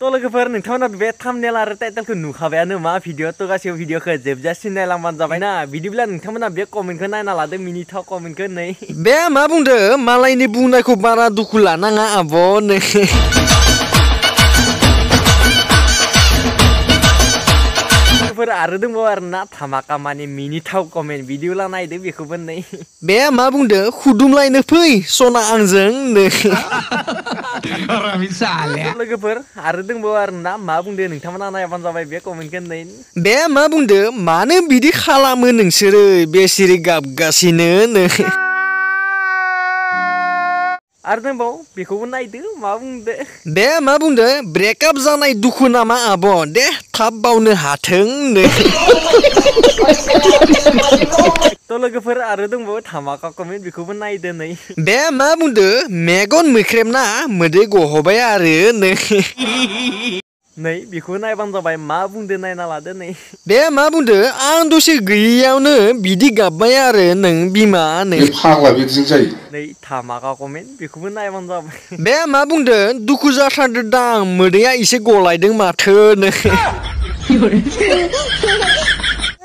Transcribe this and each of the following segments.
तो लोगोफोर नोंथांमोना बे थाम्बनेल आरो टाइटेलखौ नुखाबायानो मा भिडिअ तो गासैबो भिडिअखौ जोबजासिम नायलांबानो जाबाय ना बिदिब्ला नोंथांमोना बे कमेन्टखौ नायना लादो मिनिथाव कमेन्टखौ नै बे मा बुंदो मालायनि बुंनायखौ बारा दुखु लानाङा आब' नै आरो दंबावो आरोना धामाका माने मिनिथाव कमेन्ट भिडिअ नायदो बेखौबो नै बे मा बुंदो खुदुमलायनो फै सना आंजों नै लोगोफोर आरो दंबावो आरोना मा बुंदो नोंथांमोना नायबानो जाबाय बे कमेन्टखौ नै बे मा बुंदो मानो बिदि खालामो नोंसोरो बेसिरि गाबगासिनो नै आरो दंबावो बेखौबो नायदो मा बुंदो बे मा बुंदो ब्रेकआप जानाय दुखु नामा आब' दे थाब बावनो हाथों नै तो लोगोफोर आरो दंबावो धामाका कमेन्ट बेखौबो नायदो नै बे मा बुंदो मेगन मोख्रेबना मोदै गहबाय आरो नै नै बेखौ नायबानो जाबाय मा बुंदो नायना लादो नै बे मा बुंदो आं दसे गैयैयावनो बिदि गाबबाय आरो नों बिमा नै फाग्ला बिदिजों जायो नै धामाका कमेन्ट बेखौबो नायबानो जाबाय बे मा बुंदो दुखु जाथारदो दां मोदैया एसे गलायदों माथो नै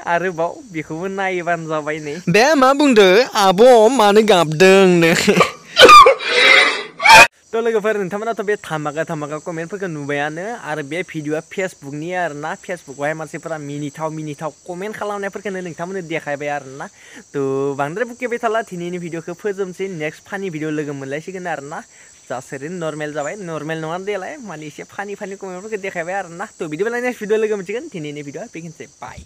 आरोबाव बेखौबो नायबानो जाबाय नै बे मा बुंदो आब' मानो गाबदों नै तो लोगोफोर नोंथांमोनाथ' बे धामाका कमेन्टफोरखौ नुबायानो आरो बे भिडिअआ फेसबुकनि आरोना फेसबुकआवहाय मानसिफोरा मिनिथाव कमेन्ट खालामनायफोरखौनो नोंथांमोननो देखायबाय आरोना तो बांद्राय बुकेबाय थाला दिनैनि भिडिअखौ फोजोबनोसै नेक्स्ट फानि भिडिअ लोगो मोनलायसिगोन आरोना जास्ट ओरैनो नर्मेल जाबाय नर्मेल नङा देलाय माने एसे फानि कमेन्टफोरखौ देखायबाय आरोना तो बिदिब्ला नेक्स्ट भिडिअ लोगो मोनसिगोन दिनैनि भिडिअआ बेखिनिसै बाय